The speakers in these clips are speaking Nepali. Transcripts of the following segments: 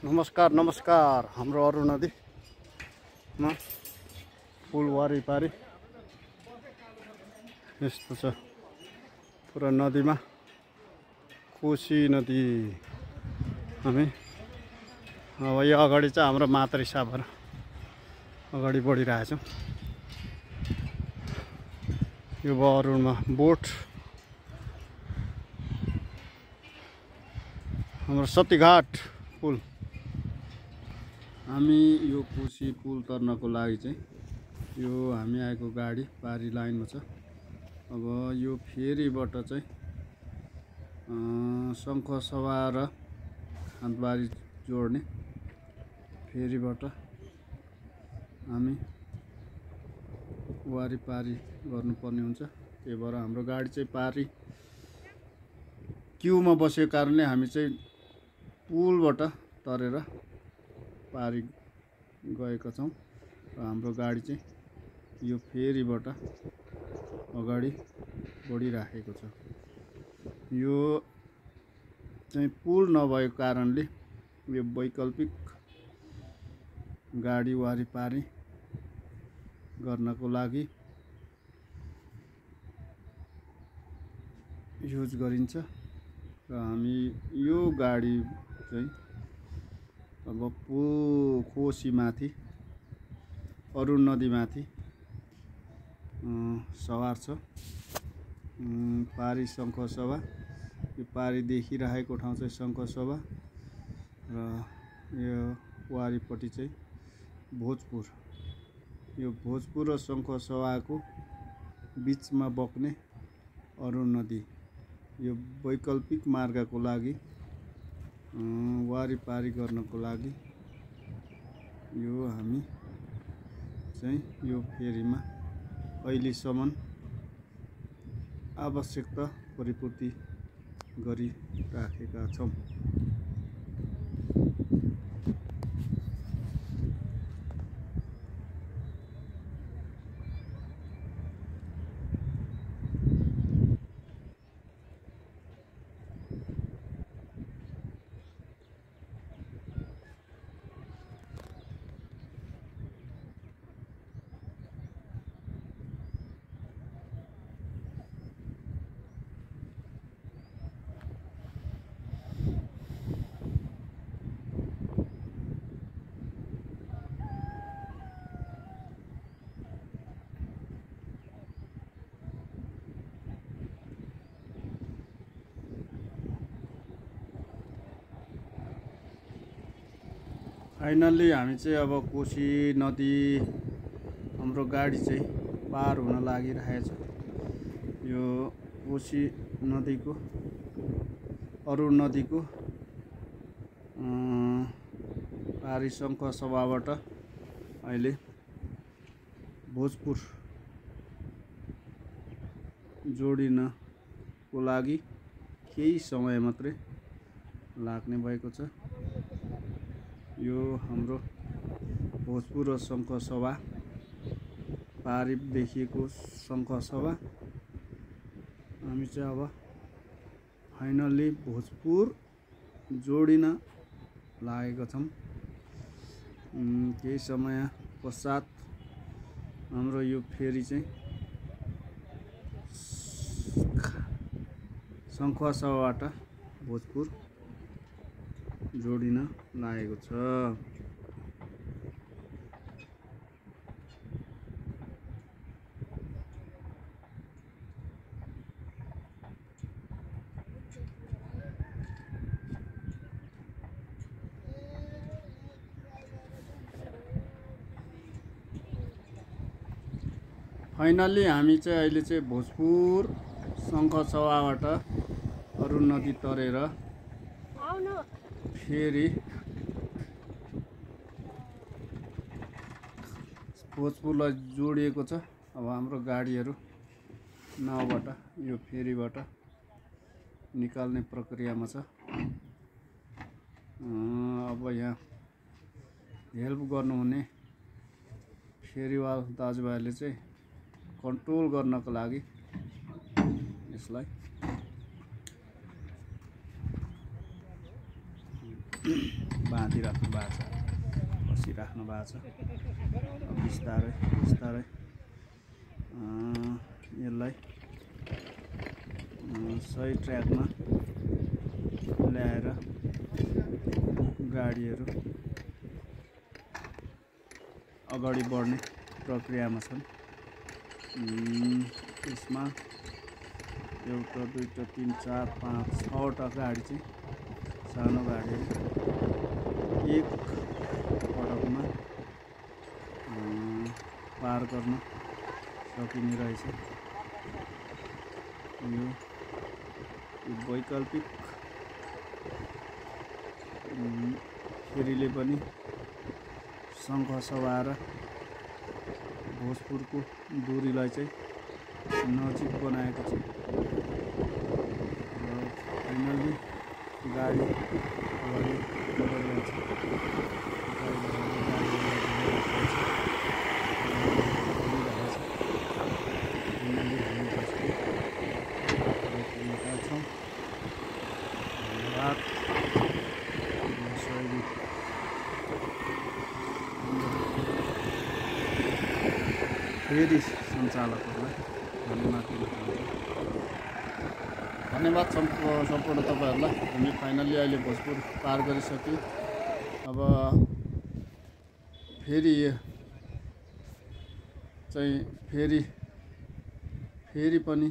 नमस्कार नमस्कार। हाम्रो अरु नदीमा पुल वारिपारि यस्तो छ। पुरा नदीमा कोशी नदी। हामी अब यो अगाडि चाहिँ हाम्रो मातरी साबर अगाडि बढिरहेछौँ। यो भयो अरुणमा बोट। हाम्रो सतीघाट पुल। हामी यो कोशी पुल तर्नको लागि चाहिँ यो हामी आएको गाडी पारी लाइनमा छ। अब यो फेरीबाट चाहिँ शङ्खसभा र खान्तबारी जोड्ने फेरीबाट हामी वारिपारि गर्नुपर्ने हुन्छ। त्यही भएर हाम्रो गाडी चाहिँ पारी क्युमा बसेको कारणले हामी चाहिँ पुलबाट तरेर पारी गएका छौँ र हाम्रो गाडी चाहिँ यो फेरीबाट अगाडि बढिराखेको छ। यो चाहिँ पुल नभएको कारणले यो वैकल्पिक गाडी वारिपारि गर्नको लागि युज गरिन्छ र हामी यो गाडी चाहिँ अब कोशी माथि अरुण नदीमाथि सवार छ। पारी शङ्खसभा, यो पारी देखिरहेको ठाउँ चाहिँ शङ्खसभा र यो वारिपट्टि चाहिँ भोजपुर। यो भोजपुर र शङ्खसभाको बिचमा बग्ने अरुण नदी। यो वैकल्पिक मार्गको लागि वारिपारि गर्नको लागि यो हामी चाहिँ यो फेरीमा अहिलेसम्म आवश्यकता परिपूर्ति गरिराखेका छौँ। फाइनल्ली हामी चाहिँ अब कोशी नदी हाम्रो गाडी चाहिँ पार हुन लागिरहेछ। यो कोशी नदीको अरुण नदीको पारी शङ्खसभाबाट अहिले भोजपुर जोडिनको लागि केही समय मात्रै लाग्ने भएको छ। यो हाम्रो भोजपुर र शङ्खसभा पारी देखिएको शङ्खसभा हामी चाहिँ अब फाइनल्ली भोजपुर जोडिन लागेका छौँ। केही समय पश्चात हाम्रो यो फेरी चाहिँ शङ्खसभाबाट भोजपुर जोडिन लागेको छ। फाइनल्ली हामी चाहिँ अहिले चाहिँ भोजपुर शङ्खसभाबाट अरुण नदी तरेर फेरि भोजपुरलाई जोडिएको छ। अब हाम्रो गाडीहरू नाउबाट यो फेरीबाट निकाल्ने प्रक्रियामा छ। अब यहाँ हेल्प गर्नुहुने फेरीवाल दाजुभाइले चाहिँ कन्ट्रोल गर्नको लागि यसलाई बाँधिराख्नु भएको छ, बसिराख्नु भएको छ। बिस्तारै बिस्तारै यसलाई सही ट्र्याकमा ल्याएर गाडीहरू अगाडि बढ्ने प्रक्रियामा छन्। यसमा एउटा दुईटा तीन चार पाँच छवटा गाडी चाहिँ सानो गाडीहरू एक पटकमा पार गर्न सकिने रहेछ। यो वैकल्पिक फेरीले पनि शङ्ख सवार भोजपुरको दूरीलाई चाहिँ नजिक बनाएको छ। र फाइनल्ली गाडी अगाडि बढिरहेछ। फेरि सञ्चालकहरूलाई धन्यवाद दिन चाहन्छु। धन्यवाद सम्पूर्ण तपाईँहरूलाई। हामी फाइनल्ली अहिले भोजपुर पार गरिसक्यौँ। अब फेरि चाहिँ फेरि पनि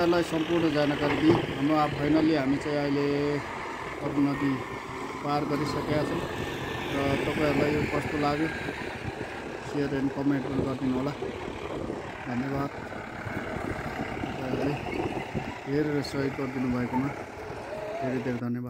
तपाईँहरूलाई सम्पूर्ण जानकारी दिएँ। हाम्रो फाइनल्ली हामी चाहिँ अहिले अरू नदी पार गरिसकेका छौँ र तपाईँहरूलाई यो कस्तो लाग्यो सेयर एन्ड कमेन्ट पनि गरिदिनु होला। धन्यवाद। तपाईँहरूले हेरेर सहयोग गरिदिनु भएकोमा धेरै धेरै धन्यवाद।